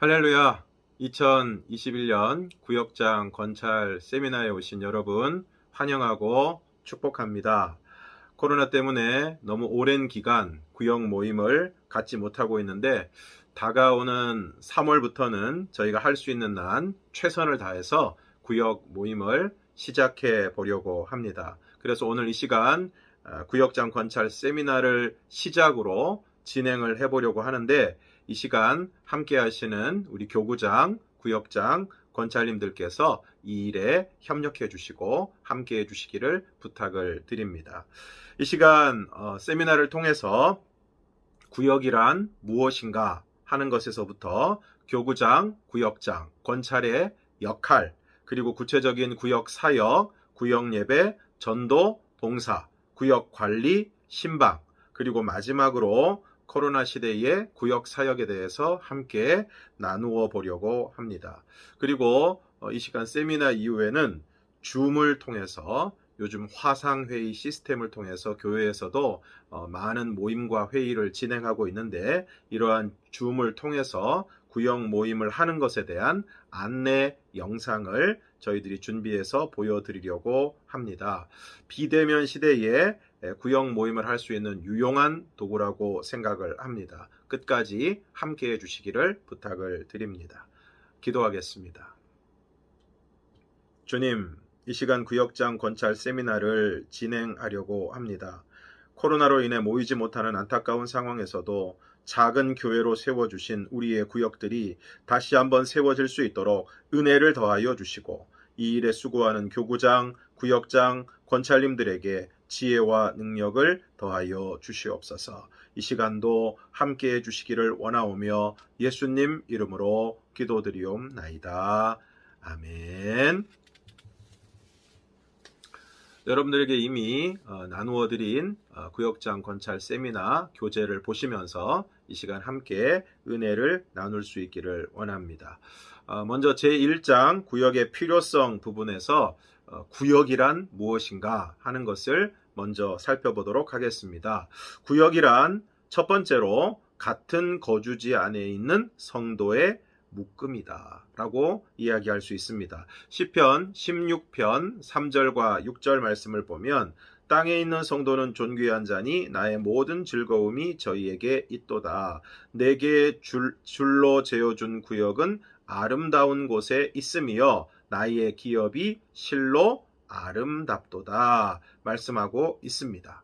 할렐루야! 2021년 구역장 건찰 세미나에 오신 여러분 환영하고 축복합니다. 코로나 때문에 너무 오랜 기간 구역 모임을 갖지 못하고 있는데 다가오는 3월부터는 저희가 할 수 있는 한 최선을 다해서 구역 모임을 시작해 보려고 합니다. 그래서 오늘 이 시간 구역장 건찰 세미나를 시작으로 진행을 해보려고 하는데 이 시간 함께 하시는 우리 교구장, 구역장, 권찰님들께서 이 일에 협력해 주시고 함께 해 주시기를 부탁을 드립니다. 이 시간 세미나를 통해서 구역이란 무엇인가 하는 것에서부터 교구장, 구역장, 권찰의 역할, 그리고 구체적인 구역 사역, 구역 예배, 전도, 봉사, 구역 관리, 신방, 그리고 마지막으로 코로나 시대의 구역 사역에 대해서 함께 나누어 보려고 합니다. 그리고 이 시간 세미나 이후에는 줌을 통해서 요즘 화상회의 시스템을 통해서 교회에서도 많은 모임과 회의를 진행하고 있는데 이러한 줌을 통해서 구역 모임을 하는 것에 대한 안내 영상을 저희들이 준비해서 보여드리려고 합니다. 비대면 시대에 구역 모임을 할 수 있는 유용한 도구라고 생각을 합니다. 끝까지 함께 해주시기를 부탁을 드립니다. 기도하겠습니다. 주님, 이 시간 구역장 건찰 세미나를 진행하려고 합니다. 코로나로 인해 모이지 못하는 안타까운 상황에서도 작은 교회로 세워주신 우리의 구역들이 다시 한번 세워질 수 있도록 은혜를 더하여 주시고 이 일에 수고하는 교구장, 구역장, 권찰님들에게 지혜와 능력을 더하여 주시옵소서. 이 시간도 함께해 주시기를 원하오며 예수님 이름으로 기도드리옵나이다. 아멘. 여러분들에게 이미 나누어 드린 구역장 건찰 세미나 교재를 보시면서 이 시간 함께 은혜를 나눌 수 있기를 원합니다. 먼저 제1장 구역의 필요성 부분에서 구역이란 무엇인가 하는 것을 먼저 살펴보도록 하겠습니다. 구역이란 첫 번째로 같은 거주지 안에 있는 성도의 묶음이다 라고 이야기할 수 있습니다. 시편 16편 3절과 6절 말씀을 보면 땅에 있는 성도는 존귀한 자니 나의 모든 즐거움이 저희에게 있도다. 내게 줄로 재어준 구역은 아름다운 곳에 있으며 나의 기업이 실로 아름답도다 말씀하고 있습니다.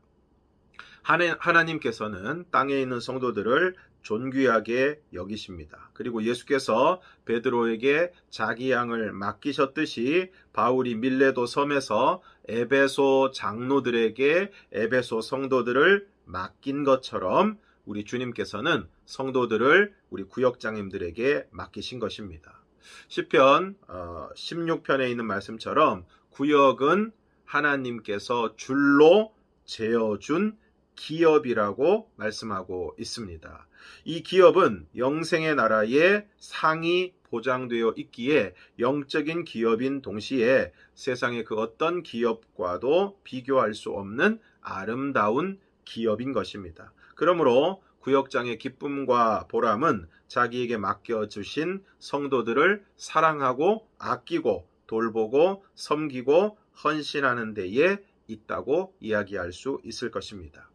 하나님께서는 땅에 있는 성도들을 존귀하게 여기십니다. 그리고 예수께서 베드로에게 자기 양을 맡기셨듯이 바울이 밀레도 섬에서 에베소 장로들에게 에베소 성도들을 맡긴 것처럼 우리 주님께서는 성도들을 우리 구역장님들에게 맡기신 것입니다. 시편 16편에 있는 말씀처럼 구역은 하나님께서 줄로 재어준 기업이라고 말씀하고 있습니다. 이 기업은 영생의 나라의 상이 보장되어 있기에 영적인 기업인 동시에 세상의 그 어떤 기업과도 비교할 수 없는 아름다운 기업인 것입니다. 그러므로 구역장의 기쁨과 보람은 자기에게 맡겨주신 성도들을 사랑하고 아끼고 돌보고 섬기고 헌신하는 데에 있다고 이야기할 수 있을 것입니다.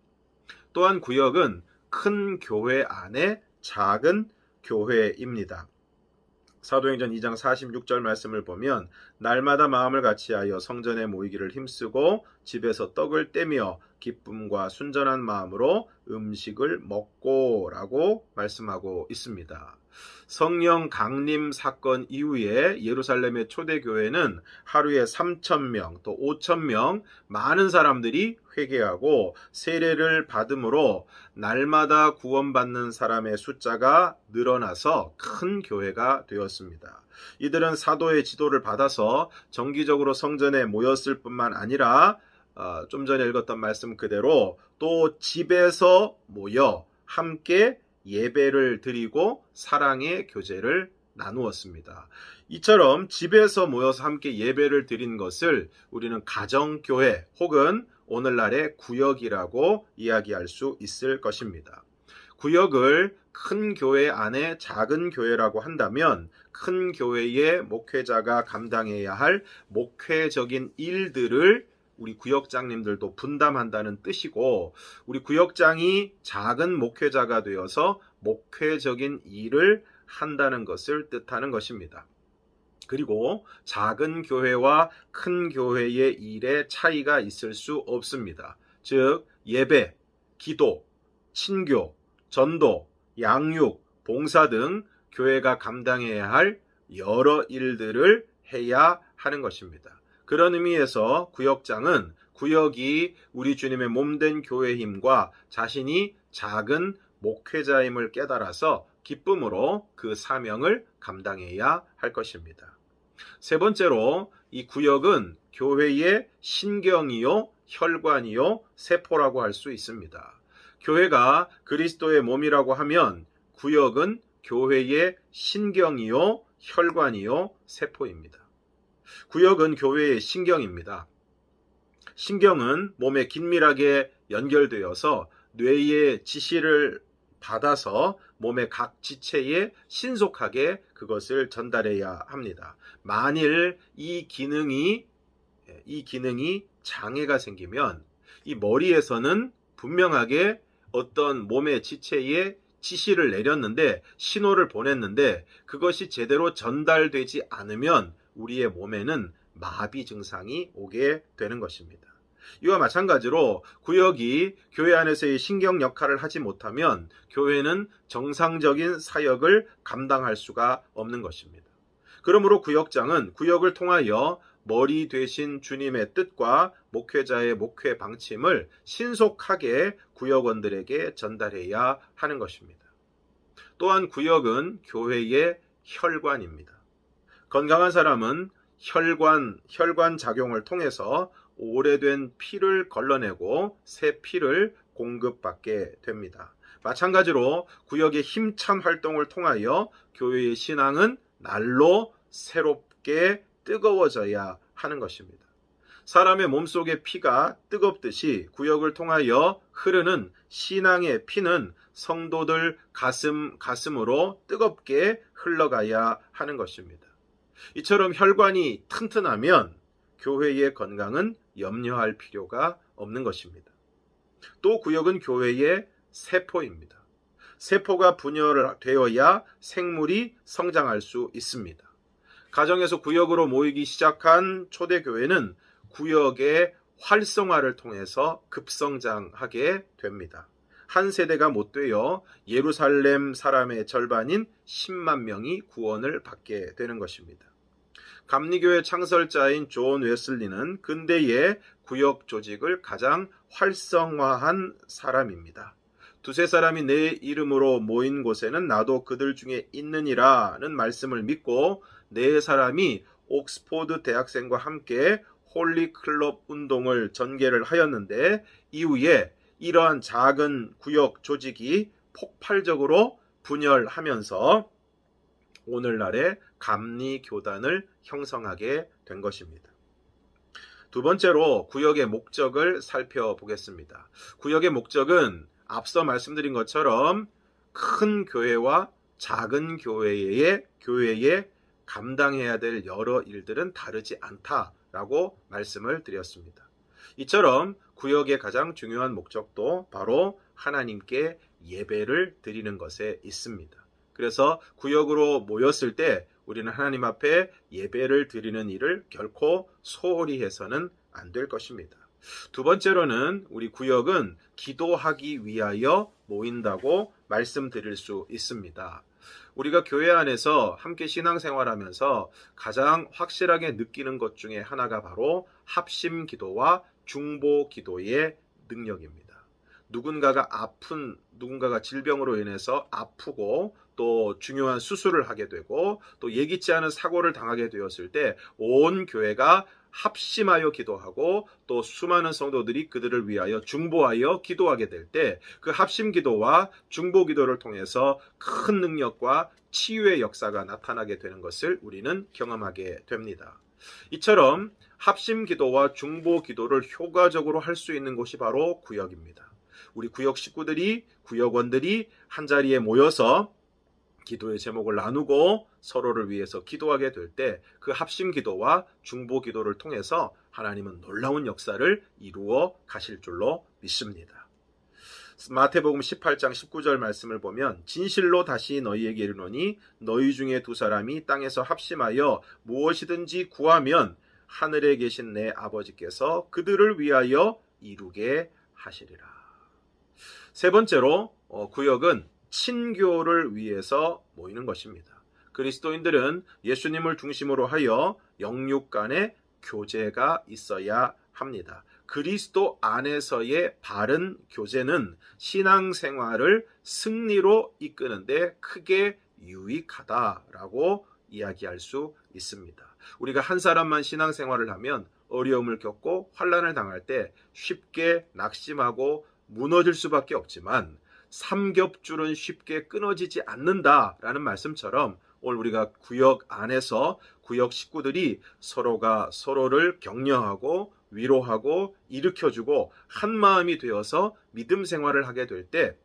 또한 구역은 큰 교회 안에 작은 교회입니다. 사도행전 2장 46절 말씀을 보면 날마다 마음을 같이하여 성전에 모이기를 힘쓰고 집에서 떡을 떼며 기쁨과 순전한 마음으로 음식을 먹고 라고 말씀하고 있습니다. 성령 강림 사건 이후에 예루살렘의 초대교회는 하루에 3,000명 또 5,000명 많은 사람들이 회개하고 세례를 받음으로 날마다 구원받는 사람의 숫자가 늘어나서 큰 교회가 되었습니다. 이들은 사도의 지도를 받아서 정기적으로 성전에 모였을 뿐만 아니라 좀 전에 읽었던 말씀 그대로 또 집에서 모여 함께 예배를 드리고 사랑의 교제를 나누었습니다. 이처럼 집에서 모여서 함께 예배를 드린 것을 우리는 가정교회 혹은 오늘날의 구역이라고 이야기할 수 있을 것입니다. 구역을 큰 교회 안에 작은 교회라고 한다면 큰 교회의 목회자가 감당해야 할 목회적인 일들을 우리 구역장님들도 분담한다는 뜻이고, 우리 구역장이 작은 목회자가 되어서 목회적인 일을 한다는 것을 뜻하는 것입니다. 그리고 작은 교회와 큰 교회의 일에 차이가 있을 수 없습니다. 즉 예배, 기도, 친교, 전도, 양육, 봉사 등 교회가 감당해야 할 여러 일들을 해야 하는 것입니다. 그런 의미에서 구역장은 구역이 우리 주님의 몸된 교회의 힘과 자신이 작은 목회자임을 깨달아서 기쁨으로 그 사명을 감당해야 할 것입니다. 세 번째로 이 구역은 교회의 신경이요, 혈관이요, 세포라고 할 수 있습니다. 교회가 그리스도의 몸이라고 하면 구역은 교회의 신경이요, 혈관이요, 세포입니다. 구역은 교회의 신경입니다. 신경은 몸에 긴밀하게 연결되어서 뇌의 지시를 받아서 몸의 각 지체에 신속하게 그것을 전달해야 합니다. 만일 이 기능이 장애가 생기면 이 머리에서는 분명하게 어떤 몸의 지체에 지시를 내렸는데, 신호를 보냈는데 그것이 제대로 전달되지 않으면 우리의 몸에는 마비 증상이 오게 되는 것입니다. 이와 마찬가지로 구역이 교회 안에서의 신경 역할을 하지 못하면 교회는 정상적인 사역을 감당할 수가 없는 것입니다. 그러므로 구역장은 구역을 통하여 머리 되신 주님의 뜻과 목회자의 목회 방침을 신속하게 구역원들에게 전달해야 하는 것입니다. 또한 구역은 교회의 혈관입니다. 건강한 사람은 혈관 작용을 통해서 오래된 피를 걸러내고 새 피를 공급받게 됩니다. 마찬가지로 구역의 힘찬 활동을 통하여 교회의 신앙은 날로 새롭게 뜨거워져야 하는 것입니다. 사람의 몸속의 피가 뜨겁듯이 구역을 통하여 흐르는 신앙의 피는 성도들 가슴으로 뜨겁게 흘러가야 하는 것입니다. 이처럼 혈관이 튼튼하면 교회의 건강은 염려할 필요가 없는 것입니다. 또 구역은 교회의 세포입니다. 세포가 분열되어야 생물이 성장할 수 있습니다. 가정에서 구역으로 모이기 시작한 초대교회는 구역의 활성화를 통해서 급성장하게 됩니다. 한 세대가 못 되어 예루살렘 사람의 절반인 10만 명이 구원을 받게 되는 것입니다. 감리교회 창설자인 존 웨슬리는 근대의 구역 조직을 가장 활성화한 사람입니다. 두세 사람이 내 이름으로 모인 곳에는 나도 그들 중에 있느니라는 말씀을 믿고 네 사람이 옥스포드 대학생과 함께 홀리 클럽 운동을 전개를 하였는데, 이후에 이러한 작은 구역 조직이 폭발적으로 분열하면서 오늘날의 감리교단을 형성하게 된 것입니다. 두 번째로 구역의 목적을 살펴보겠습니다. 구역의 목적은 앞서 말씀드린 것처럼 큰 교회와 작은 교회에 감당해야 될 여러 일들은 다르지 않다라고 말씀을 드렸습니다. 이처럼 구역의 가장 중요한 목적도 바로 하나님께 예배를 드리는 것에 있습니다. 그래서 구역으로 모였을 때 우리는 하나님 앞에 예배를 드리는 일을 결코 소홀히 해서는 안 될 것입니다. 두 번째로는 우리 구역은 기도하기 위하여 모인다고 말씀드릴 수 있습니다. 우리가 교회 안에서 함께 신앙생활하면서 가장 확실하게 느끼는 것 중에 하나가 바로 합심 기도와 중보 기도의 능력입니다. 누군가가 질병으로 인해서 아프고 또 중요한 수술을 하게 되고 또 예기치 않은 사고를 당하게 되었을 때 온 교회가 합심하여 기도하고 또 수많은 성도들이 그들을 위하여 중보하여 기도하게 될 때 그 합심 기도와 중보 기도를 통해서 큰 능력과 치유의 역사가 나타나게 되는 것을 우리는 경험하게 됩니다. 이처럼 합심 기도와 중보 기도를 효과적으로 할 수 있는 곳이 바로 구역입니다. 우리 구역 식구들이, 구역원들이 한자리에 모여서 기도의 제목을 나누고 서로를 위해서 기도하게 될 때 그 합심 기도와 중보 기도를 통해서 하나님은 놀라운 역사를 이루어 가실 줄로 믿습니다. 마태복음 18장 19절 말씀을 보면 진실로 다시 너희에게 이르노니 너희 중에 두 사람이 땅에서 합심하여 무엇이든지 구하면 하늘에 계신 내 아버지께서 그들을 위하여 이루게 하시리라. 세 번째로 구역은 친교를 위해서 모이는 것입니다. 그리스도인들은 예수님을 중심으로 하여 영육 간의 교제가 있어야 합니다. 그리스도 안에서의 바른 교제는 신앙생활을 승리로 이끄는데 크게 유익하다라고 이야기할 수 있습니다. 우리가 한 사람만 신앙생활을 하면 어려움을 겪고 환난을 당할 때 쉽게 낙심하고 무너질 수밖에 없지만 삼겹줄은 쉽게 끊어지지 않는다라는 말씀처럼 오늘 우리가 구역 안에서 구역 식구들이 서로가 서로를 격려하고 위로하고 일으켜주고 한 마음이 되어서 믿음 생활을 하게 될 때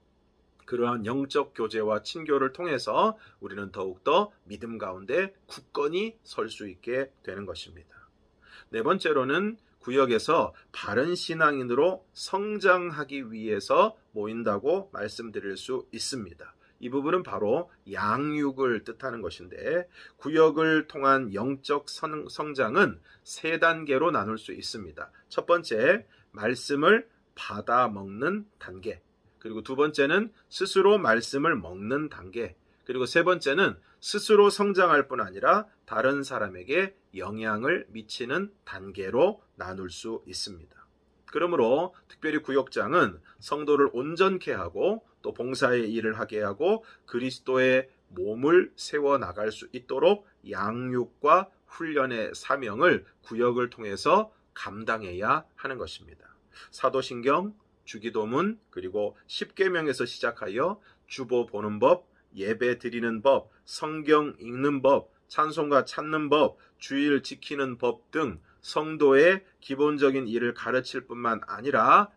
그러한 영적 교제와 친교를 통해서 우리는 더욱더 믿음 가운데 굳건히 설 수 있게 되는 것입니다. 네 번째로는 구역에서 바른 신앙인으로 성장하기 위해서 모인다고 말씀드릴 수 있습니다. 이 부분은 바로 양육을 뜻하는 것인데 구역을 통한 영적 성장은 세 단계로 나눌 수 있습니다. 첫 번째, 말씀을 받아 먹는 단계. 그리고 두 번째는 스스로 말씀을 먹는 단계. 그리고 세 번째는 스스로 성장할 뿐 아니라 다른 사람에게 영향을 미치는 단계로 나눌 수 있습니다. 그러므로 특별히 구역장은 성도를 온전케 하고 또 봉사의 일을 하게 하고 그리스도의 몸을 세워 나갈 수 있도록 양육과 훈련의 사명을 구역을 통해서 감당해야 하는 것입니다. 사도신경, 주기도문, 그리고 십계명에서 시작하여 주보 보는 법, 예배 드리는 법, 성경 읽는 법, 찬송가 찾는 법, 주일 지키는 법 등 성도의 기본적인 일을 가르칠 뿐만 아니라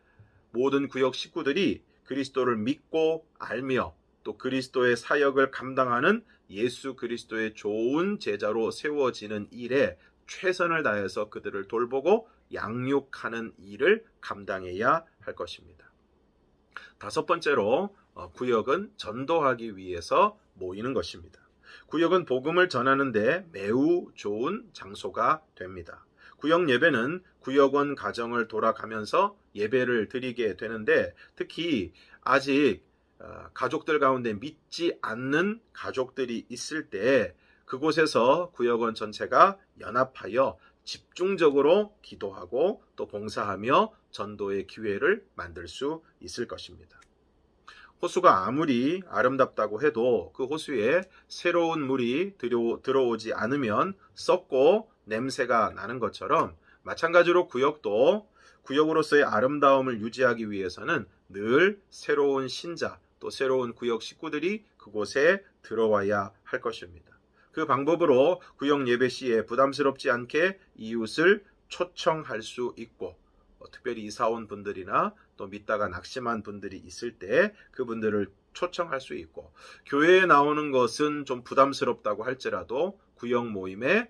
모든 구역 식구들이 그리스도를 믿고 알며 또 그리스도의 사역을 감당하는 예수 그리스도의 좋은 제자로 세워지는 일에 최선을 다해서 그들을 돌보고 양육하는 일을 감당해야 할 것입니다. 다섯 번째로 구역은 전도하기 위해서 모이는 것입니다. 구역은 복음을 전하는데 매우 좋은 장소가 됩니다. 구역 예배는 구역원 가정을 돌아가면서 예배를 드리게 되는데 특히 아직 가족들 가운데 믿지 않는 가족들이 있을 때 그곳에서 구역원 전체가 연합하여 집중적으로 기도하고 또 봉사하며 전도의 기회를 만들 수 있을 것입니다. 호수가 아무리 아름답다고 해도 그 호수에 새로운 물이 들어오지 않으면 썩고 냄새가 나는 것처럼 마찬가지로 구역도 구역으로서의 아름다움을 유지하기 위해서는 늘 새로운 신자 또 새로운 구역 식구들이 그곳에 들어와야 할 것입니다. 그 방법으로 구역 예배 시에 부담스럽지 않게 이웃을 초청할 수 있고 특별히 이사 온 분들이나 또 믿다가 낙심한 분들이 있을 때 그분들을 초청할 수 있고 교회에 나오는 것은 좀 부담스럽다고 할지라도 구역 모임에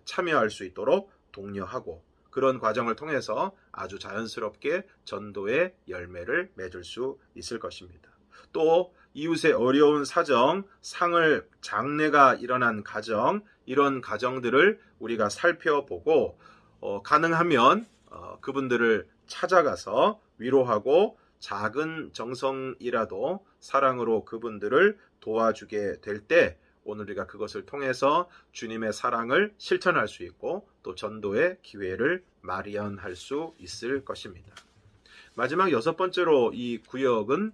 참여할 수 있도록 독려하고 그런 과정을 통해서 아주 자연스럽게 전도의 열매를 맺을 수 있을 것입니다. 또 이웃의 어려운 사정, 장례가 일어난 가정, 이런 가정들을 우리가 살펴보고 가능하면 그분들을 찾아가서 위로하고 작은 정성이라도 사랑으로 그분들을 도와주게 될 때 오늘 우리가 그것을 통해서 주님의 사랑을 실천할 수 있고 또 전도의 기회를 마련할 수 있을 것입니다. 마지막 여섯 번째로 이 구역은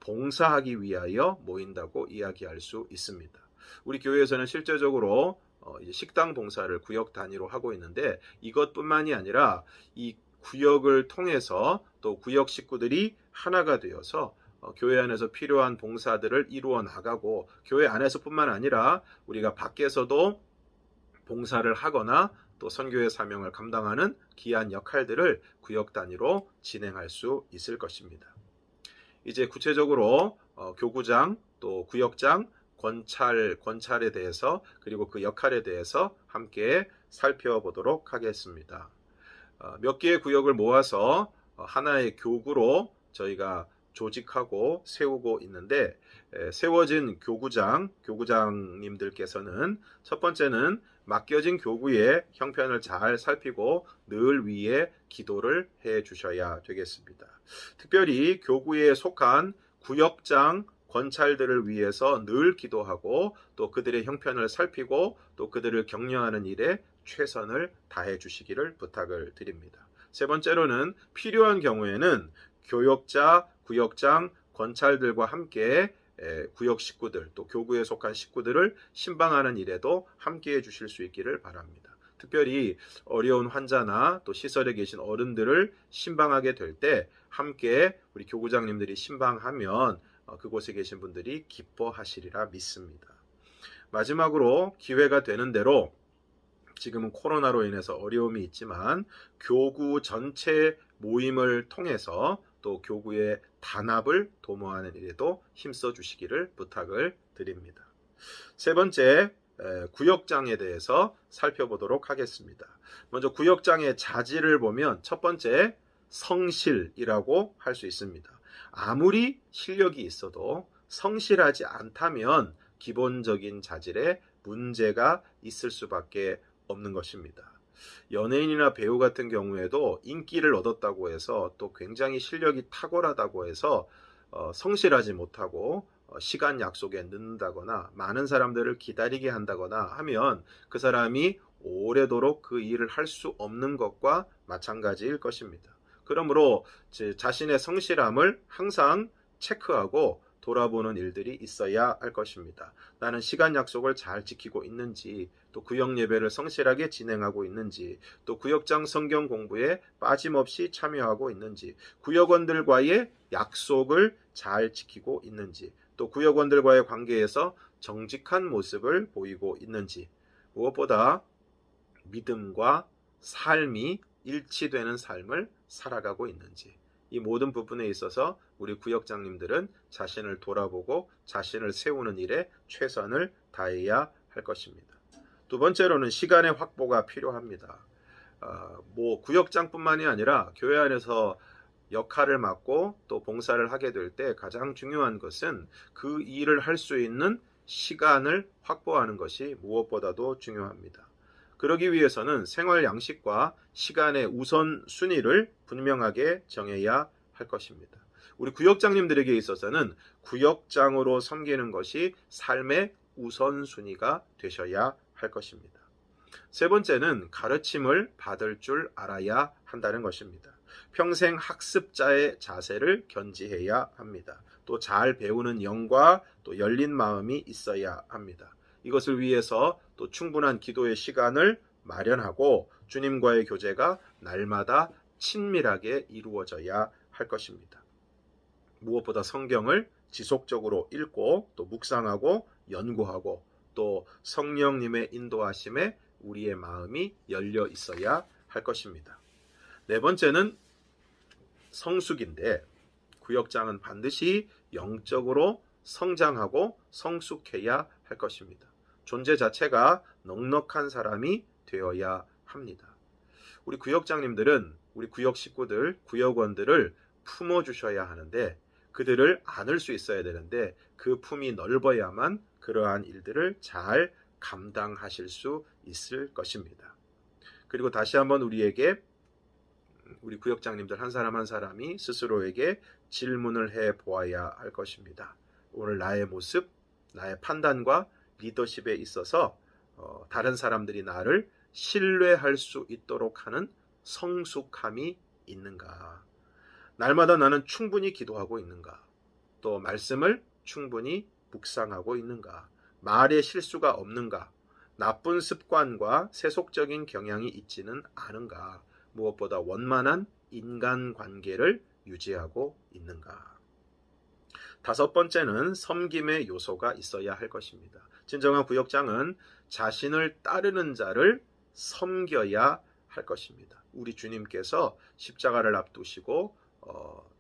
봉사하기 위하여 모인다고 이야기할 수 있습니다. 우리 교회에서는 실제적으로 식당 봉사를 구역 단위로 하고 있는데 이것뿐만이 아니라 이 구역을 통해서 또 구역 식구들이 하나가 되어서 교회 안에서 필요한 봉사들을 이루어 나가고 교회 안에서뿐만 아니라 우리가 밖에서도 봉사를 하거나 또 선교의 사명을 감당하는 귀한 역할들을 구역 단위로 진행할 수 있을 것입니다. 이제 구체적으로 교구장, 또 구역장, 권찰에 대해서 그리고 그 역할에 대해서 함께 살펴보도록 하겠습니다. 몇 개의 구역을 모아서 하나의 교구로 저희가 조직하고 세우고 있는데, 세워진 교구장님들께서는 첫 번째는 맡겨진 교구의 형편을 잘 살피고 늘 위에 기도를 해 주셔야 되겠습니다. 특별히 교구에 속한 구역장, 권찰들을 위해서 늘 기도하고 또 그들의 형편을 살피고 또 그들을 격려하는 일에 최선을 다해 주시기를 부탁을 드립니다. 세 번째로는 필요한 경우에는 교역자, 구역장, 권찰들과 함께 구역 식구들, 또 교구에 속한 식구들을 신방하는 일에도 함께해 주실 수 있기를 바랍니다. 특별히 어려운 환자나 또 시설에 계신 어른들을 신방하게 될 때 함께 우리 교구장님들이 신방하면 그곳에 계신 분들이 기뻐하시리라 믿습니다. 마지막으로 기회가 되는 대로 지금은 코로나로 인해서 어려움이 있지만 교구 전체 모임을 통해서 또 교구의 단합을 도모하는 일에도 힘써 주시기를 부탁을 드립니다. 세 번째, 구역장에 대해서 살펴보도록 하겠습니다. 먼저 구역장의 자질을 보면 첫 번째, 성실이라고 할 수 있습니다. 아무리 실력이 있어도 성실하지 않다면 기본적인 자질에 문제가 있을 수밖에 없는 것입니다. 연예인이나 배우 같은 경우에도 인기를 얻었다고 해서 또 굉장히 실력이 탁월하다고 해서 성실하지 못하고 시간 약속에 늦는다거나 많은 사람들을 기다리게 한다거나 하면 그 사람이 오래도록 그 일을 할 수 없는 것과 마찬가지일 것입니다. 그러므로 자신의 성실함을 항상 체크하고 돌아보는 일들이 있어야 할 것입니다. 나는 시간 약속을 잘 지키고 있는지, 또 구역 예배를 성실하게 진행하고 있는지, 또 구역장 성경 공부에 빠짐없이 참여하고 있는지, 구역원들과의 약속을 잘 지키고 있는지, 또 구역원들과의 관계에서 정직한 모습을 보이고 있는지, 무엇보다 믿음과 삶이 일치되는 삶을 살아가고 있는지, 이 모든 부분에 있어서 우리 구역장님들은 자신을 돌아보고 자신을 세우는 일에 최선을 다해야 할 것입니다. 두 번째로는 시간의 확보가 필요합니다. 구역장뿐만이 아니라 교회 안에서 역할을 맡고 또 봉사를 하게 될 때 가장 중요한 것은 그 일을 할 수 있는 시간을 확보하는 것이 무엇보다도 중요합니다. 그러기 위해서는 생활 양식과 시간의 우선순위를 분명하게 정해야 할 것입니다. 우리 구역장님들에게 있어서는 구역장으로 섬기는 것이 삶의 우선순위가 되셔야 할 것입니다. 세 번째는 가르침을 받을 줄 알아야 한다는 것입니다. 평생 학습자의 자세를 견지해야 합니다. 또 잘 배우는 영과 또 열린 마음이 있어야 합니다. 이것을 위해서 또 충분한 기도의 시간을 마련하고 주님과의 교제가 날마다 친밀하게 이루어져야 할 것입니다. 무엇보다 성경을 지속적으로 읽고 또 묵상하고 연구하고 또 성령님의 인도하심에 우리의 마음이 열려 있어야 할 것입니다. 네 번째는 성숙인데, 구역장은 반드시 영적으로 성장하고 성숙해야 할 것입니다. 존재 자체가 넉넉한 사람이 되어야 합니다. 우리 구역장님들은 우리 구역 식구들, 구역원들을 품어주셔야 하는데 그들을 안을 수 있어야 되는데 그 품이 넓어야만 그러한 일들을 잘 감당하실 수 있을 것입니다. 그리고 다시 한번 우리 구역장님들 한 사람 한 사람이 스스로에게 질문을 해 보아야 할 것입니다. 오늘 나의 모습, 나의 판단과 리더십에 있어서 다른 사람들이 나를 신뢰할 수 있도록 하는 성숙함이 있는가? 날마다 나는 충분히 기도하고 있는가? 또 말씀을 충분히 묵상하고 있는가? 말에 실수가 없는가? 나쁜 습관과 세속적인 경향이 있지는 않은가? 무엇보다 원만한 인간관계를 유지하고 있는가? 다섯 번째는 섬김의 요소가 있어야 할 것입니다. 진정한 구역장은 자신을 따르는 자를 섬겨야 할 것입니다. 우리 주님께서 십자가를 앞두시고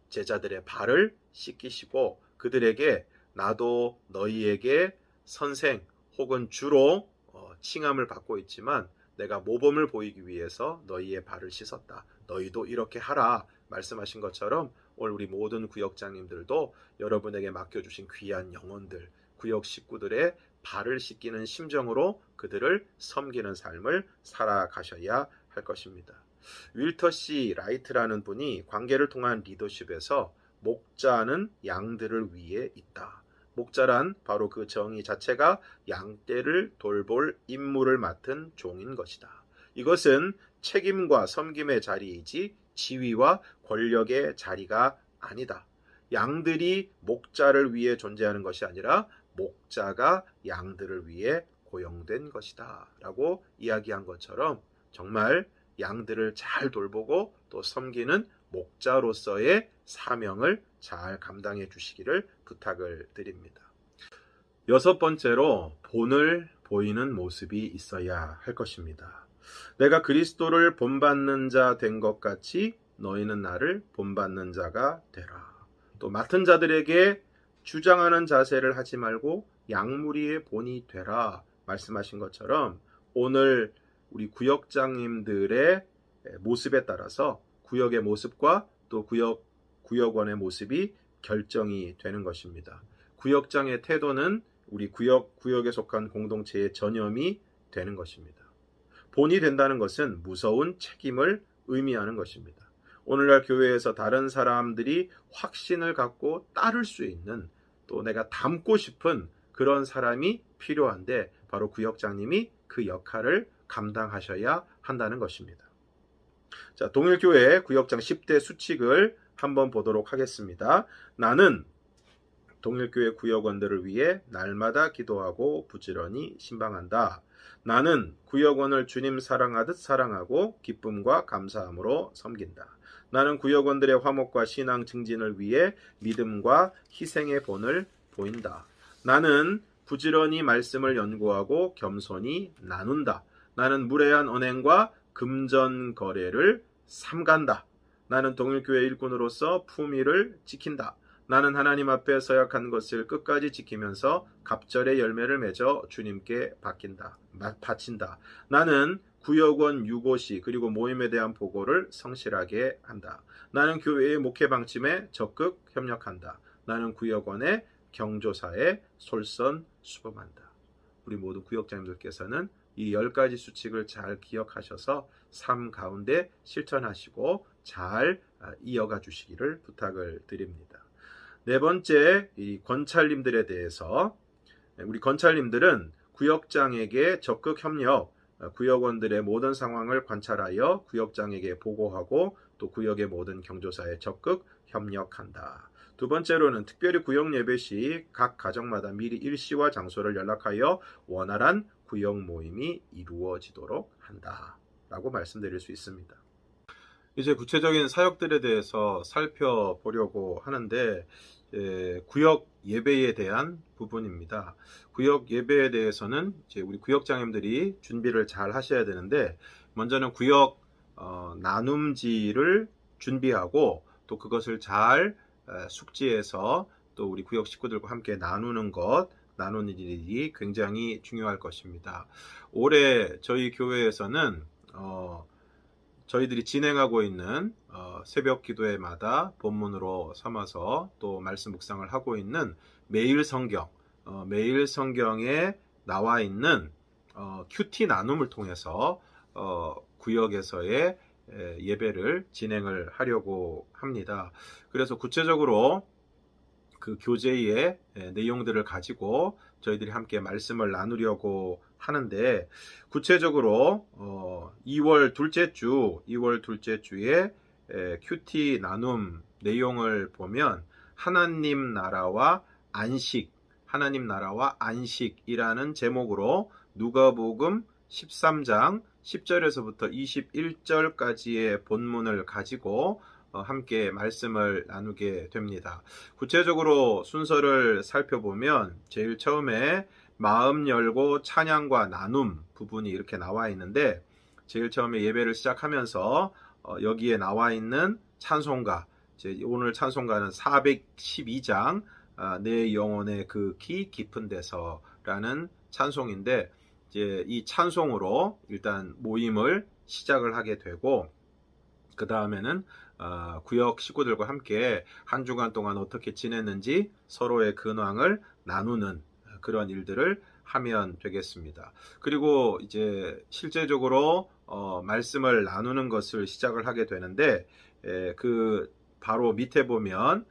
제자들의 발을 씻기시고 그들에게 나도 너희에게 선생 혹은 주로 칭함을 받고 있지만 내가 모범을 보이기 위해서 너희의 발을 씻었다. 너희도 이렇게 하라 말씀하신 것처럼 오늘 우리 모든 구역장님들도 여러분에게 맡겨주신 귀한 영혼들, 구역 식구들의 발을 씻기는 심정으로 그들을 섬기는 삶을 살아가셔야 할 것입니다. 윌터 C. 라이트라는 분이 관계를 통한 리더십에서 목자는 양들을 위해 있다. 목자란 바로 그 정의 자체가 양떼를 돌볼 임무를 맡은 종인 것이다. 이것은 책임과 섬김의 자리이지 지위와 권력의 자리가 아니다. 양들이 목자를 위해 존재하는 것이 아니라 목자가 양들을 위해 고용된 것이다 라고 이야기한 것처럼 정말 양들을 잘 돌보고 또 섬기는 목자로서의 사명을 잘 감당해 주시기를 부탁을 드립니다. 여섯 번째로 본을 보이는 모습이 있어야 할 것입니다. 내가 그리스도를 본받는 자 된 것 같이 너희는 나를 본받는 자가 되라. 또 맡은 자들에게 주장하는 자세를 하지 말고 양무리의 본이 되라 말씀하신 것처럼 오늘 우리 구역장님들의 모습에 따라서 구역의 모습과 또 구역원의 모습이 결정이 되는 것입니다. 구역장의 태도는 우리 구역에 속한 공동체의 전염이 되는 것입니다. 본이 된다는 것은 무서운 책임을 의미하는 것입니다. 오늘날 교회에서 다른 사람들이 확신을 갖고 따를 수 있는 또 내가 닮고 싶은 그런 사람이 필요한데 바로 구역장님이 그 역할을 감당하셔야 한다는 것입니다. 자, 동일교회 구역장 10대 수칙을 한번 보도록 하겠습니다. 나는 동일교회 구역원들을 위해 날마다 기도하고 부지런히 신방한다. 나는 구역원을 주님 사랑하듯 사랑하고 기쁨과 감사함으로 섬긴다. 나는 구역원들의 화목과 신앙 증진을 위해 믿음과 희생의 본을 보인다. 나는 부지런히 말씀을 연구하고 겸손히 나눈다. 나는 무례한 언행과 금전 거래를 삼간다. 나는 동일교회 일꾼으로서 품위를 지킨다. 나는 하나님 앞에 서약한 것을 끝까지 지키면서 갑절의 열매를 맺어 주님께 바친다. 나는 구역원 유고시 그리고 모임에 대한 보고를 성실하게 한다. 나는 교회의 목회 방침에 적극 협력한다. 나는 구역원의 경조사에 솔선수범한다. 우리 모든 구역장님들께서는 이 10가지 수칙을 잘 기억하셔서 삶 가운데 실천하시고 잘 이어가 주시기를 부탁을 드립니다. 네 번째, 이 권찰님들에 대해서 우리 권찰님들은 구역장에게 적극 협력, 구역원들의 모든 상황을 관찰하여 구역장에게 보고하고 또 구역의 모든 경조사에 적극 협력한다. 두 번째로는 특별히 구역 예배 시 각 가정마다 미리 일시와 장소를 연락하여 원활한 구역 모임이 이루어지도록 한다 라고 말씀드릴 수 있습니다. 이제 구체적인 사역들에 대해서 살펴보려고 하는데 구역 예배에 대한 부분입니다. 구역 예배에 대해서는 이제 우리 구역장님들이 준비를 잘 하셔야 되는데 먼저는 구역 나눔지를 준비하고 또 그것을 잘 숙지해서 또 우리 구역 식구들과 함께 나누는 일이 굉장히 중요할 것입니다. 올해 저희 교회에서는 저희들이 진행하고 있는 새벽 기도회마다 본문으로 삼아서 또 말씀 묵상을 하고 있는 매일 성경에 나와 있는 큐티 나눔을 통해서 구역에서의 예배를 진행을 하려고 합니다. 그래서 구체적으로 그 교재의 내용들을 가지고 저희들이 함께 말씀을 나누려고 하는데 구체적으로 2월 둘째 주에 큐티 나눔 내용을 보면 하나님 나라와 안식이라는 제목으로 누가복음 13장 10절에서부터 21절까지의 본문을 가지고 함께 말씀을 나누게 됩니다. 구체적으로 순서를 살펴보면 제일 처음에 마음 열고 찬양과 나눔 부분이 이렇게 나와 있는데 제일 처음에 예배를 시작하면서 여기에 나와 있는 찬송가, 오늘 찬송가는 412장 내 영혼의 그 깊은 데서라는 찬송인데, 이제 이 찬송으로 일단 모임을 시작을 하게 되고, 그 다음에는 구역 식구들과 함께 한 주간 동안 어떻게 지냈는지 서로의 근황을 나누는 그런 일들을 하면 되겠습니다. 그리고 이제 실제적으로 말씀을 나누는 것을 시작을 하게 되는데, 그 바로 밑에 보면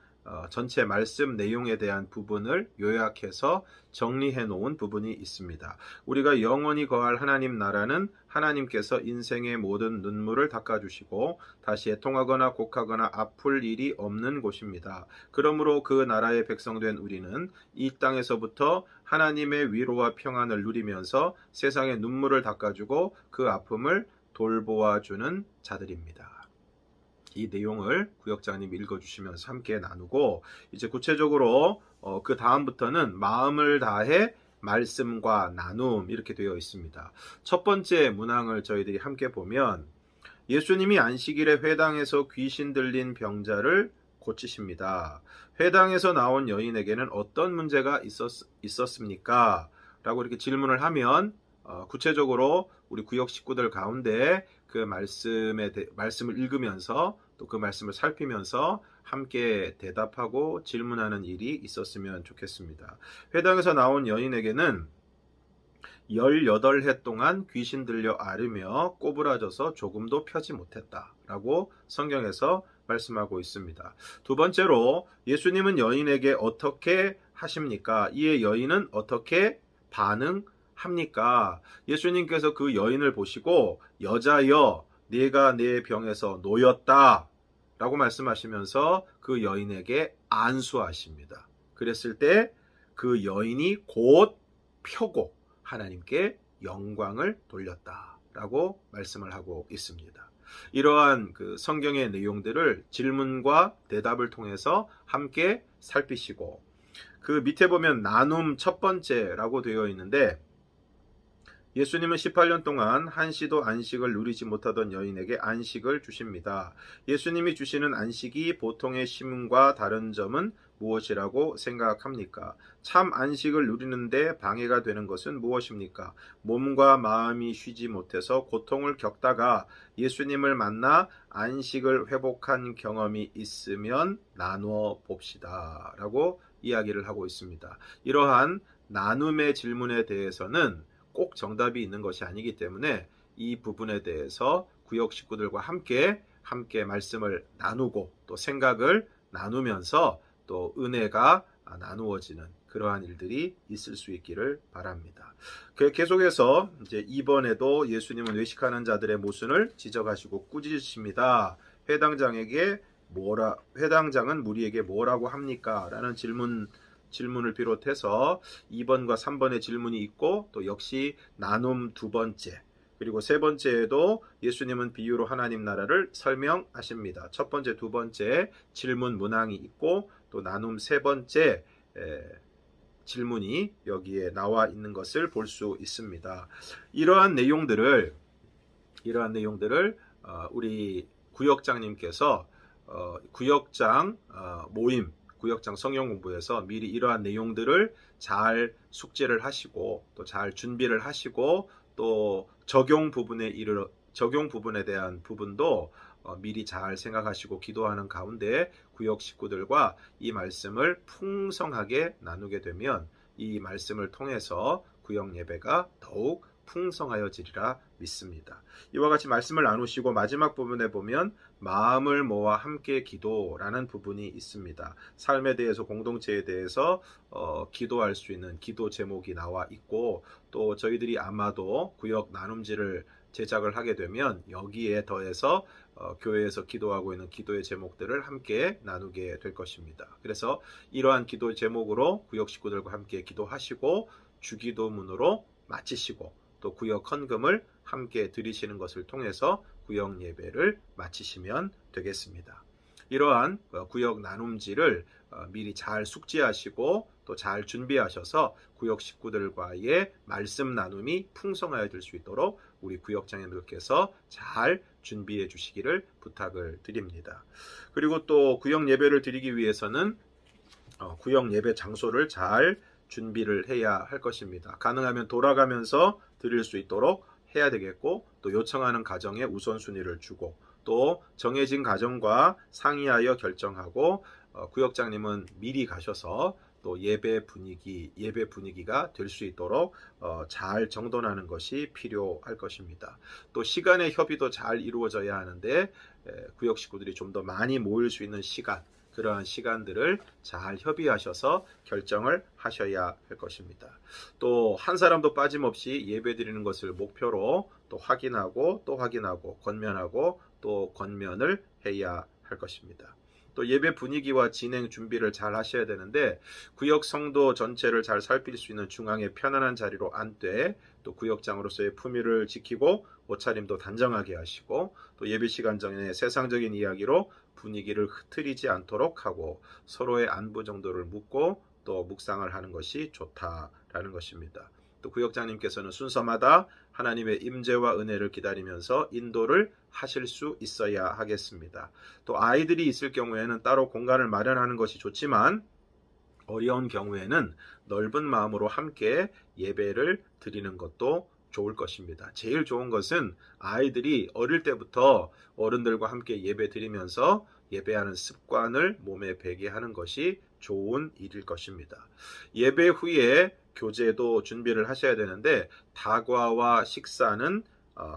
전체 말씀 내용에 대한 부분을 요약해서 정리해 놓은 부분이 있습니다. 우리가 영원히 거할 하나님 나라는 하나님께서 인생의 모든 눈물을 닦아주시고 다시 애통하거나 곡하거나 아플 일이 없는 곳입니다. 그러므로 그 나라의 백성된 우리는 이 땅에서부터 하나님의 위로와 평안을 누리면서 세상의 눈물을 닦아주고 그 아픔을 돌보아주는 자들입니다. 이 내용을 구역장님 읽어주시면서 함께 나누고, 이제 구체적으로 그 다음부터는 마음을 다해 말씀과 나눔 이렇게 되어 있습니다. 첫 번째 문항을 저희들이 함께 보면, 예수님이 안식일에 회당에서 귀신 들린 병자를 고치십니다. 회당에서 나온 여인에게는 어떤 문제가 있었습니까? 라고 이렇게 질문을 하면 구체적으로 우리 구역 식구들 가운데 그 말씀을 읽으면서 또 그 말씀을 살피면서 함께 대답하고 질문하는 일이 있었으면 좋겠습니다. 회당에서 나온 여인에게는 18해 동안 귀신 들려 앓으며 꼬부라져서 조금도 펴지 못했다라고 성경에서 말씀하고 있습니다. 두 번째로 예수님은 여인에게 어떻게 하십니까? 이에 여인은 어떻게 반응합니까? 예수님께서 그 여인을 보시고 여자여 네가 내 병에서 놓였다 라고 말씀하시면서 그 여인에게 안수하십니다. 그랬을 때 그 여인이 곧 펴고 하나님께 영광을 돌렸다라고 말씀을 하고 있습니다. 이러한 그 성경의 내용들을 질문과 대답을 통해서 함께 살피시고, 그 밑에 보면 나눔 첫 번째라고 되어 있는데, 예수님은 18년 동안 한시도 안식을 누리지 못하던 여인에게 안식을 주십니다. 예수님이 주시는 안식이 보통의 쉼과 다른 점은 무엇이라고 생각합니까? 참 안식을 누리는데 방해가 되는 것은 무엇입니까? 몸과 마음이 쉬지 못해서 고통을 겪다가 예수님을 만나 안식을 회복한 경험이 있으면 나누어 봅시다 라고 이야기를 하고 있습니다. 이러한 나눔의 질문에 대해서는 꼭 정답이 있는 것이 아니기 때문에 이 부분에 대해서 구역 식구들과 함께 말씀을 나누고 또 생각을 나누면서 또 은혜가 나누어지는 그러한 일들이 있을 수 있기를 바랍니다. 계속해서 이제 이번에도 예수님은 외식하는 자들의 모순을 지적하시고 꾸짖으십니다. 회당장은 무리에게 뭐라고 합니까? 라는 질문을 비롯해서 2번과 3번의 질문이 있고, 또 역시 나눔 두 번째, 그리고 세 번째에도 예수님은 비유로 하나님 나라를 설명하십니다. 첫 번째, 두 번째 질문 문항이 있고, 또 나눔 세 번째 질문이 여기에 나와 있는 것을 볼 수 있습니다. 이러한 내용들을 우리 구역장님께서 구역장 모임, 구역장 성경 공부에서 미리 이러한 내용들을 잘 숙지를 하시고 또 잘 준비를 하시고, 또 적용 부분에 대한 부분도 미리 잘 생각하시고 기도하는 가운데 구역 식구들과 이 말씀을 풍성하게 나누게 되면 이 말씀을 통해서 구역 예배가 더욱 풍성하여지리라 믿습니다. 이와 같이 말씀을 나누시고 마지막 부분에 보면 마음을 모아 함께 기도라는 부분이 있습니다. 삶에 대해서, 공동체에 대해서 기도할 수 있는 기도 제목이 나와 있고, 또 저희들이 아마도 구역 나눔지를 제작을 하게 되면 여기에 더해서 교회에서 기도하고 있는 기도의 제목들을 함께 나누게 될 것입니다. 그래서 이러한 기도 제목으로 구역 식구들과 함께 기도하시고 주기도문으로 마치시고 또 구역 헌금을 함께 드리시는 것을 통해서 구역 예배를 마치시면 되겠습니다. 이러한 구역 나눔지를 미리 잘 숙지하시고 또 잘 준비하셔서 구역 식구들과의 말씀 나눔이 풍성하여질 수 있도록 우리 구역장님들께서 잘 준비해 주시기를 부탁을 드립니다. 그리고 또 구역 예배를 드리기 위해서는 구역 예배 장소를 잘 준비를 해야 할 것입니다. 가능하면 돌아가면서 드릴 수 있도록 해야 되겠고, 또 요청하는 가정에 우선순위를 주고, 또 정해진 가정과 상의하여 결정하고, 구역장님은 미리 가셔서 또 예배 분위기가 될 수 있도록 잘 정돈하는 것이 필요할 것입니다. 또 시간의 협의도 잘 이루어져야 하는데, 구역 식구들이 좀 더 많이 모일 수 있는 시간, 그러한 시간들을 잘 협의하셔서 결정을 하셔야 할 것입니다. 또 한 사람도 빠짐없이 예배드리는 것을 목표로 또 확인하고 권면하고 또 권면을 해야 할 것입니다. 또 예배 분위기와 진행 준비를 잘 하셔야 되는데, 구역 성도 전체를 잘 살필 수 있는 중앙의 편안한 자리로 앉되, 또 구역장으로서의 품위를 지키고 옷차림도 단정하게 하시고, 또 예배 시간 전에 세상적인 이야기로 분위기를 흐트리지 않도록 하고, 서로의 안부 정도를 묻고 또 묵상을 하는 것이 좋다라는 것입니다. 또 구역장님께서는 순서마다 하나님의 임재와 은혜를 기다리면서 인도를 하실 수 있어야 하겠습니다. 또 아이들이 있을 경우에는 따로 공간을 마련하는 것이 좋지만, 어려운 경우에는 넓은 마음으로 함께 예배를 드리는 것도 좋을 것입니다. 제일 좋은 것은 아이들이 어릴 때부터 어른들과 함께 예배 드리면서 예배하는 습관을 몸에 배게 하는 것이 좋은 일일 것입니다. 예배 후에 교제도 준비를 하셔야 되는데, 다과와 식사는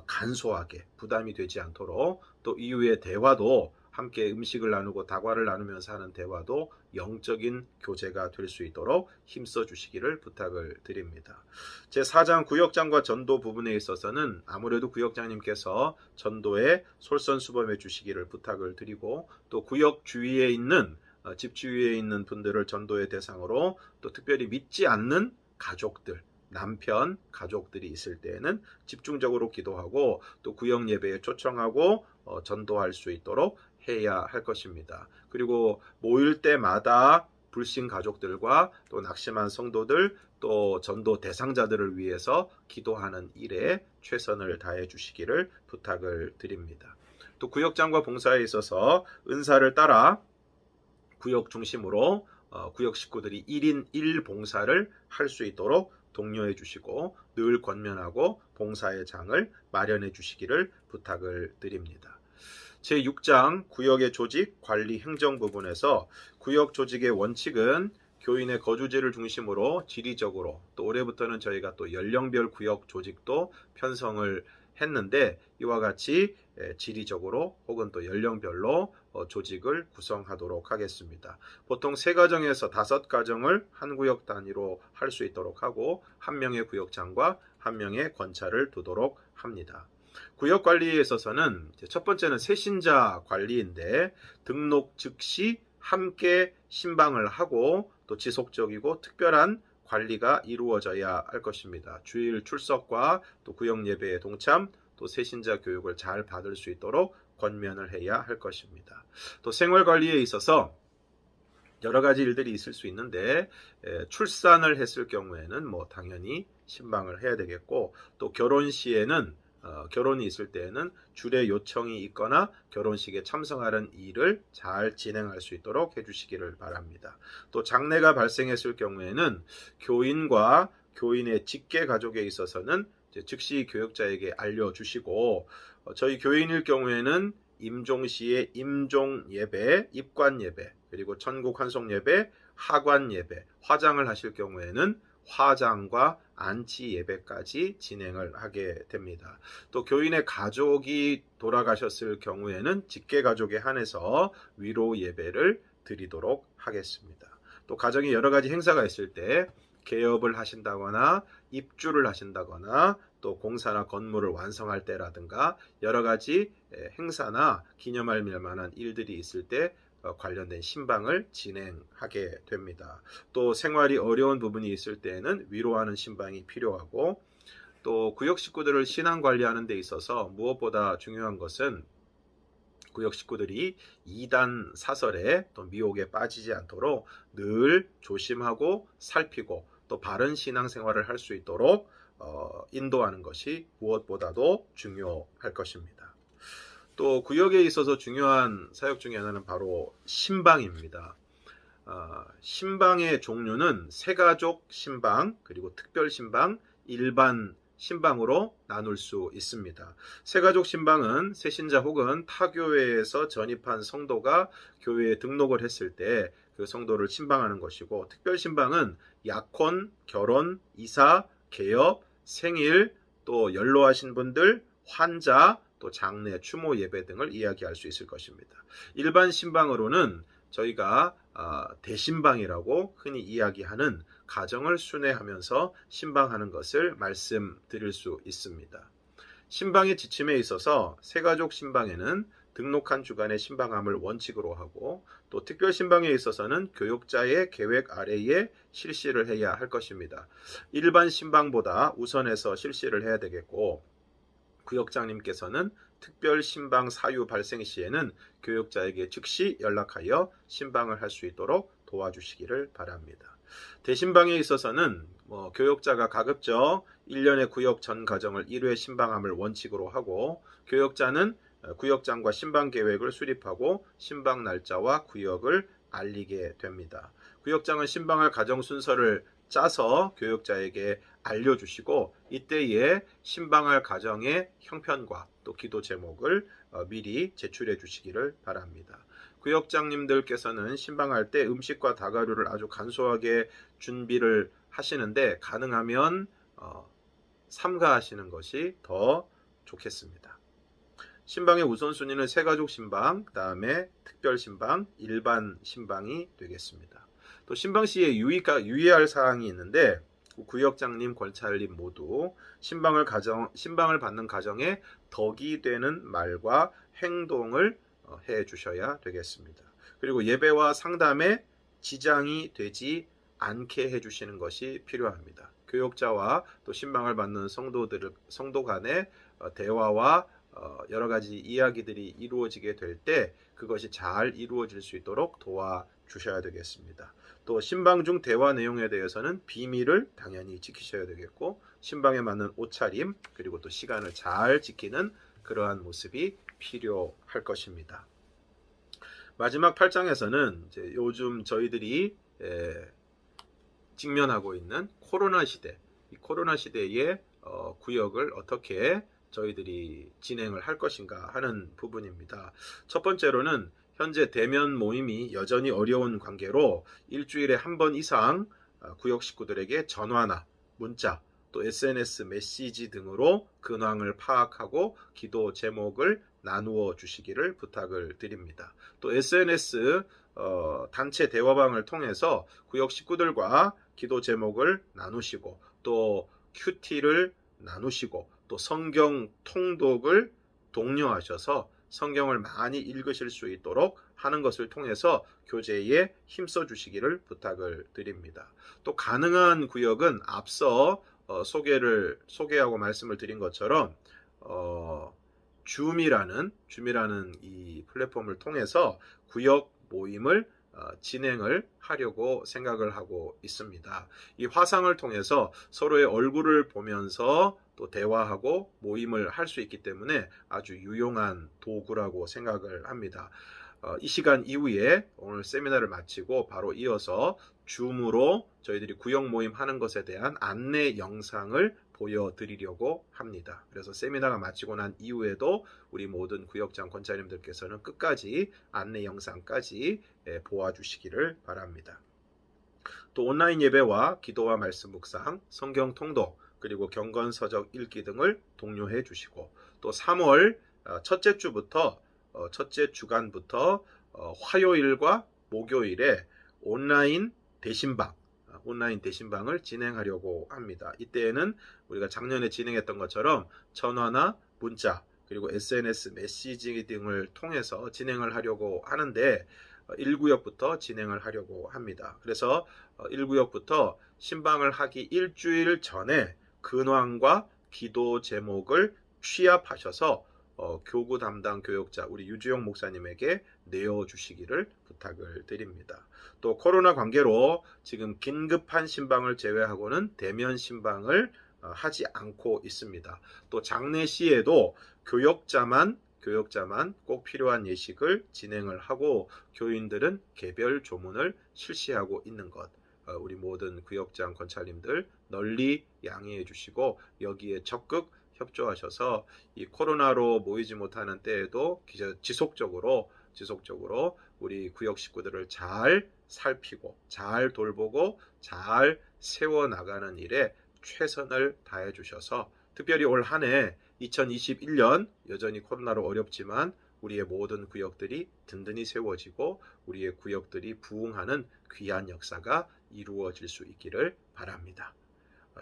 간소하게 부담이 되지 않도록, 또 이후의 대화도 함께 음식을 나누고 다과를 나누면서 하는 대화도 영적인 교제가 될 수 있도록 힘써 주시기를 부탁을 드립니다. 제4장 구역장과 전도 부분에 있어서는 아무래도 구역장님께서 전도에 솔선수범해 주시기를 부탁을 드리고, 또 구역 주위에 있는 집 주위에 있는 분들을 전도의 대상으로, 또 특별히 믿지 않는 가족들, 남편 가족들이 있을 때에는 집중적으로 기도하고 또 구역 예배에 초청하고 전도할 수 있도록 해야 할 것입니다. 그리고 모일 때마다 불신 가족들과 또 낙심한 성도들, 또 전도 대상자들을 위해서 기도하는 일에 최선을 다해 주시기를 부탁을 드립니다. 또 구역장과 봉사에 있어서 은사를 따라 구역 중심으로 구역 식구들이 1인 1 봉사를 할 수 있도록 독려해 주시고, 늘 권면하고 봉사의 장을 마련해 주시기를 부탁을 드립니다. 제6장 구역의 조직, 관리, 행정 부분에서 구역 조직의 원칙은 교인의 거주지를 중심으로 지리적으로, 또 올해부터는 저희가 또 연령별 구역 조직도 편성을 했는데, 이와 같이 지리적으로 혹은 또 연령별로 조직을 구성하도록 하겠습니다. 보통 3가정에서 5가정을 한 구역 단위로 할 수 있도록 하고, 한 명의 구역장과 한 명의 권찰을 두도록 합니다. 구역 관리에 있어서는 첫 번째는 새신자 관리인데, 등록 즉시 함께 신방을 하고 또 지속적이고 특별한 관리가 이루어져야 할 것입니다. 주일 출석과 또 구역 예배에 동참, 또 새신자 교육을 잘 받을 수 있도록 권면을 해야 할 것입니다. 또 생활 관리에 있어서 여러 가지 일들이 있을 수 있는데, 출산을 했을 경우에는 당연히 신방을 해야 되겠고, 또 결혼 시에는 결혼이 있을 때에는 주례 요청이 있거나 결혼식에 참석하는 일을 잘 진행할 수 있도록 해주시기를 바랍니다. 또 장례가 발생했을 경우에는 교인과 교인의 직계 가족에 있어서는 즉시 교역자에게 알려주시고, 저희 교인일 경우에는 임종시의 임종 예배, 입관 예배, 그리고 천국 환송 예배, 하관 예배, 화장을 하실 경우에는 화장과 안치 예배까지 진행을 하게 됩니다. 또 교인의 가족이 돌아가셨을 경우에는 직계 가족에 한해서 위로 예배를 드리도록 하겠습니다. 또 가정에 여러 가지 행사가 있을 때 개업을 하신다거나 입주를 하신다거나 또 공사나 건물을 완성할 때라든가 여러 가지 행사나 기념할 만한 일들이 있을 때 관련된 신방을 진행하게 됩니다. 또 생활이 어려운 부분이 있을 때에는 위로하는 신방이 필요하고, 또 구역 식구들을 신앙 관리하는 데 있어서 무엇보다 중요한 것은 구역 식구들이 이단 사설에 또 미혹에 빠지지 않도록 늘 조심하고 살피고 또 바른 신앙생활을 할 수 있도록 인도하는 것이 무엇보다도 중요할 것입니다. 또 구역에 있어서 중요한 사역 중에 하나는 바로 신방입니다. 신방의 종류는 세가족 신방, 그리고 특별 신방, 일반 신방으로 나눌 수 있습니다. 세가족 신방은 새신자 혹은 타교회에서 전입한 성도가 교회에 등록을 했을 때 그 성도를 신방하는 것이고, 특별 신방은 약혼, 결혼, 이사, 개업, 생일, 또 연로하신 분들, 환자, 또 장례, 추모 예배 등을 이야기할 수 있을 것입니다. 일반 신방으로는 저희가 대신방이라고 흔히 이야기하는 가정을 순회하면서 신방하는 것을 말씀드릴 수 있습니다. 신방의 지침에 있어서 세가족 신방에는 등록한 주간의 신방함을 원칙으로 하고, 또 특별 신방에 있어서는 교육자의 계획 아래에 실시를 해야 할 것입니다. 일반 신방보다 우선해서 실시를 해야 되겠고, 구역장님께서는 특별 신방 사유 발생 시에는 교육자에게 즉시 연락하여 신방을 할 수 있도록 도와주시기를 바랍니다. 대신방에 있어서는 교육자가 가급적 1년의 구역 전 가정을 1회 신방함을 원칙으로 하고, 교육자는 구역장과 신방 계획을 수립하고 신방 날짜와 구역을 알리게 됩니다. 구역장은 신방할 가정 순서를 짜서 교육자에게 알려주시고, 이때에 신방할 가정의 형편과 또 기도 제목을 미리 제출해 주시기를 바랍니다. 구역장님들께서는 신방할 때 음식과 다가류를 아주 간소하게 준비를 하시는데, 가능하면 삼가하시는 것이 더 좋겠습니다. 신방의 우선순위는 세가족 신방, 그 다음에 특별 신방, 일반 신방이 되겠습니다. 또 신방 시에 유의할 사항이 있는데, 구역장님, 권찰님 모두 신방을 받는 가정에 덕이 되는 말과 행동을 해 주셔야 되겠습니다. 그리고 예배와 상담에 지장이 되지 않게 해 주시는 것이 필요합니다. 교역자와 또 신방을 받는 성도 간의 대화와 여러 가지 이야기들이 이루어지게 될 때 그것이 잘 이루어질 수 있도록 도와주셔야 되겠습니다. 또 신방 중 대화 내용에 대해서는 비밀을 당연히 지키셔야 되겠고, 신방에 맞는 옷차림, 그리고 또 시간을 잘 지키는 그러한 모습이 필요할 것입니다. 마지막 8장에서는 이제 요즘 저희들이 직면하고 있는 코로나 시대, 이 코로나 시대의 구역을 어떻게 저희들이 진행을 할 것인가 하는 부분입니다. 첫 번째로는 현재 대면 모임이 여전히 어려운 관계로 일주일에 한 번 이상 구역 식구들에게 전화나 문자, 또 SNS 메시지 등으로 근황을 파악하고 기도 제목을 나누어 주시기를 부탁을 드립니다. 또 SNS 단체 대화방을 통해서 구역 식구들과 기도 제목을 나누시고, 또 큐티를 나누시고, 또 성경 통독을 독려하셔서 성경을 많이 읽으실 수 있도록 하는 것을 통해서 교제에 힘써 주시기를 부탁을 드립니다. 또 가능한 구역은 앞서 소개하고 말씀을 드린 것처럼 줌이라는 이 플랫폼을 통해서 구역 모임을 진행을 하려고 생각을 하고 있습니다. 이 화상을 통해서 서로의 얼굴을 보면서 또 대화하고 모임을 할 수 있기 때문에 아주 유용한 도구라고 생각을 합니다. 이 시간 이후에 오늘 세미나를 마치고 바로 이어서 줌으로 저희들이 구역 모임 하는 것에 대한 안내 영상을 보여드리려고 합니다. 그래서 세미나가 마치고 난 이후에도 우리 모든 구역장 권사님들께서는 끝까지 안내 영상까지 보아주시기를 바랍니다. 또 온라인 예배와 기도와 말씀 묵상, 성경 통독, 그리고 경건 서적 읽기 등을 독려해 주시고, 또 3월 첫째 주간부터 화요일과 목요일에 온라인 대신방을 진행하려고 합니다. 이때에는 우리가 작년에 진행했던 것처럼 전화나 문자, 그리고 SNS 메시지 등을 통해서 진행을 하려고 하는데 1구역부터 진행을 하려고 합니다. 그래서 1구역부터 신방을 하기 일주일 전에 근황과 기도 제목을 취합하셔서 교구 담당 교역자 우리 유주영 목사님에게 내어주시기를 부탁을 드립니다. 또 코로나 관계로 지금 긴급한 신방을 제외하고는 대면 신방을 하지 않고 있습니다. 또 장례시에도 교역자만 꼭 필요한 예식을 진행을 하고 교인들은 개별 조문을 실시하고 있는 것, 우리 모든 구역장 권찰님들 널리 양해해 주시고 여기에 적극 협조하셔서 이 코로나로 모이지 못하는 때에도 지속적으로 우리 구역 식구들을 잘 살피고 잘 돌보고 잘 세워나가는 일에 최선을 다해 주셔서 특별히 올 한 해 2021년 여전히 코로나로 어렵지만 우리의 모든 구역들이 든든히 세워지고 우리의 구역들이 부흥하는 귀한 역사가 이루어질 수 있기를 바랍니다.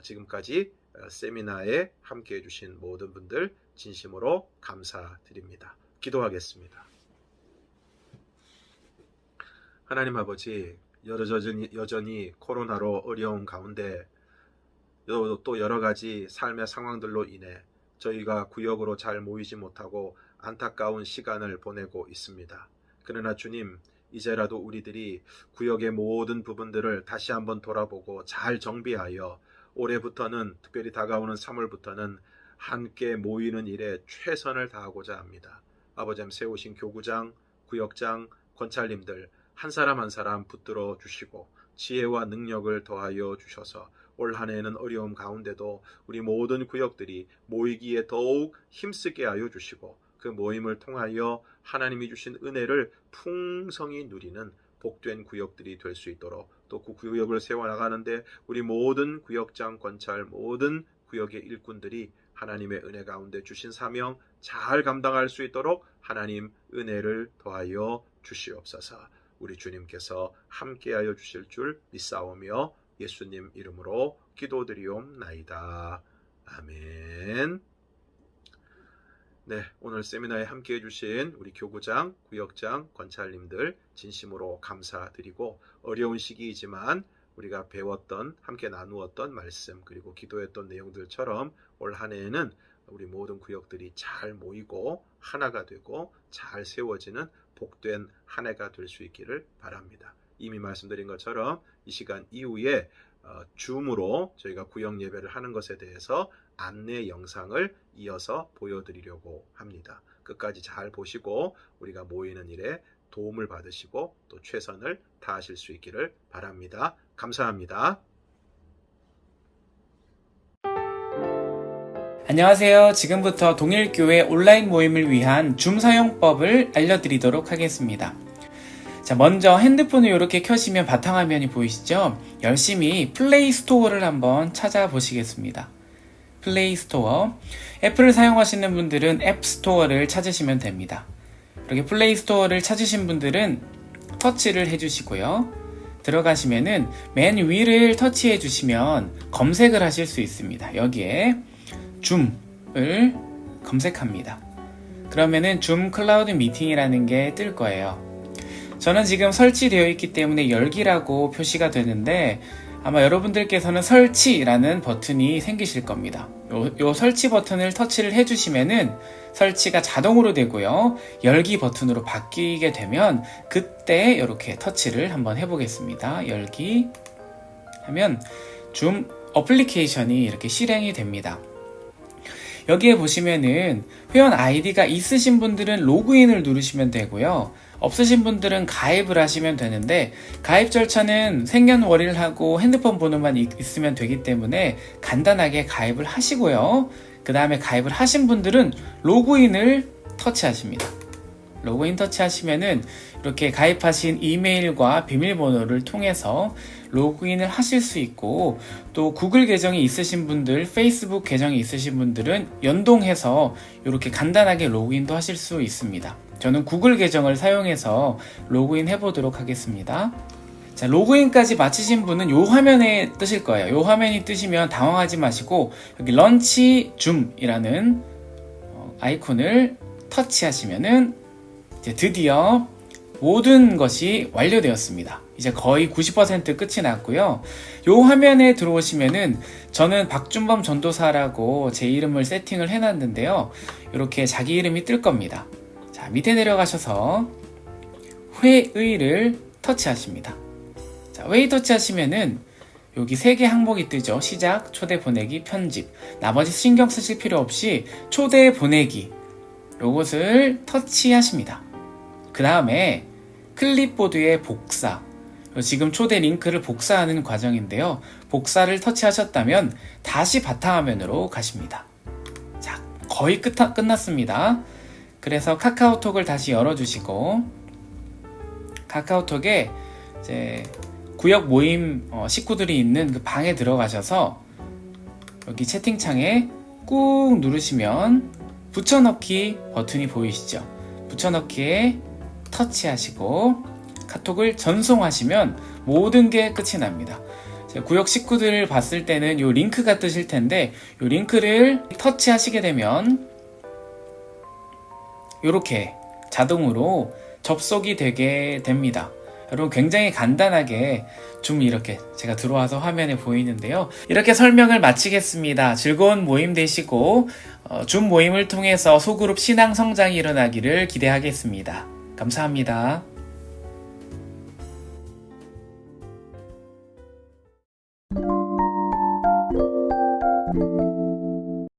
지금까지 세미나에 함께해 주신 모든 분들 진심으로 감사드립니다. 기도하겠습니다. 하나님 아버지, 여전히 코로나로 어려운 가운데 또 여러 가지 삶의 상황들로 인해 저희가 구역으로 잘 모이지 못하고 안타까운 시간을 보내고 있습니다. 그러나 주님, 이제라도 우리들이 구역의 모든 부분들을 다시 한번 돌아보고 잘 정비하여 올해부터는, 특별히 다가오는 3월부터는 함께 모이는 일에 최선을 다하고자 합니다. 아버지 세우신 교구장, 구역장, 권찰님들 한 사람 한 사람 붙들어 주시고 지혜와 능력을 더하여 주셔서 올 한 해에는 어려움 가운데도 우리 모든 구역들이 모이기에 더욱 힘쓰게 하여 주시고 그 모임을 통하여 하나님이 주신 은혜를 풍성히 누리는 복된 구역들이 될 수 있도록, 또 그 구역을 세워나가는데 우리 모든 구역장, 권찰, 모든 구역의 일꾼들이 하나님의 은혜 가운데 주신 사명 잘 감당할 수 있도록 하나님 은혜를 더하여 주시옵소서. 우리 주님께서 함께하여 주실 줄 믿사오며 예수님 이름으로 기도드리옵나이다. 아멘. 네, 오늘 세미나에 함께해 주신 우리 교구장, 구역장, 권찰님들 진심으로 감사드리고, 어려운 시기이지만 우리가 배웠던, 함께 나누었던 말씀 그리고 기도했던 내용들처럼 올 한 해에는 우리 모든 구역들이 잘 모이고 하나가 되고 잘 세워지는 복된 한 해가 될 수 있기를 바랍니다. 이미 말씀드린 것처럼 이 시간 이후에 줌으로 저희가 구역 예배를 하는 것에 대해서 안내 영상을 이어서 보여드리려고 합니다. 끝까지 잘 보시고 우리가 모이는 일에 도움을 받으시고 또 최선을 다하실 수 있기를 바랍니다. 감사합니다. 안녕하세요. 지금부터 동일교회 온라인 모임을 위한 줌 사용법을 알려드리도록 하겠습니다. 자, 먼저 핸드폰을 이렇게 켜시면 바탕화면이 보이시죠? 열심히 플레이 스토어를 한번 찾아보시겠습니다. 플레이 스토어. 애플을 사용하시는 분들은 앱 스토어를 찾으시면 됩니다. 이렇게 플레이 스토어를 찾으신 분들은 터치를 해주시고요. 들어가시면은 맨 위를 터치해 주시면 검색을 하실 수 있습니다. 여기에 줌을 검색합니다. 그러면은 줌 클라우드 미팅이라는 게 뜰 거예요. 저는 지금 설치되어 있기 때문에 열기라고 표시가 되는데 아마 여러분들께서는 설치라는 버튼이 생기실 겁니다. 요 설치 버튼을 터치를 해주시면은 설치가 자동으로 되고요. 열기 버튼으로 바뀌게 되면 그때 이렇게 터치를 한번 해보겠습니다. 열기 하면 줌 어플리케이션이 이렇게 실행이 됩니다. 여기에 보시면은 회원 아이디가 있으신 분들은 로그인을 누르시면 되고요. 없으신 분들은 가입을 하시면 되는데 가입 절차는 생년월일하고 핸드폰 번호만 있으면 되기 때문에 간단하게 가입을 하시고요. 그 다음에 가입을 하신 분들은 로그인을 터치하십니다. 로그인 터치하시면은 이렇게 가입하신 이메일과 비밀번호를 통해서 로그인을 하실 수 있고, 또 구글 계정이 있으신 분들, 페이스북 계정이 있으신 분들은 연동해서 이렇게 간단하게 로그인도 하실 수 있습니다. 저는 구글 계정을 사용해서 로그인 해보도록 하겠습니다. 자, 로그인까지 마치신 분은 요 화면에 뜨실 거예요. 요 화면이 뜨시면 당황하지 마시고 여기 런치 줌이라는 아이콘을 터치하시면은 이제 드디어 모든 것이 완료되었습니다. 이제 거의 90% 끝이 났고요. 요 화면에 들어오시면은 저는 박준범 전도사라고 제 이름을 세팅을 해놨는데요. 이렇게 자기 이름이 뜰 겁니다. 자, 밑에 내려가셔서 회의를 터치하십니다. 자, 회의 터치하시면은 여기 3개 항목이 뜨죠. 시작, 초대 보내기, 편집. 나머지 신경 쓰실 필요 없이 초대 보내기 요것을 터치하십니다. 그 다음에 클립보드의 복사, 지금 초대 링크를 복사하는 과정인데요. 복사를 터치하셨다면 다시 바탕화면으로 가십니다. 자, 거의 끝났습니다. 그래서 카카오톡을 다시 열어주시고, 카카오톡에 이제 구역 모임 식구들이 있는 그 방에 들어가셔서 여기 채팅창에 꾹 누르시면 붙여넣기 버튼이 보이시죠? 붙여넣기에 터치하시고 카톡을 전송하시면 모든 게 끝이 납니다. 구역 식구들을 봤을 때는 이 링크가 뜨실 텐데, 이 링크를 터치하시게 되면 이렇게 자동으로 접속이 되게 됩니다. 여러분, 굉장히 간단하게 좀 이렇게 제가 들어와서 화면에 보이는데요. 이렇게 설명을 마치겠습니다. 즐거운 모임 되시고 줌 모임을 통해서 소그룹 신앙 성장이 일어나기를 기대하겠습니다. 감사합니다.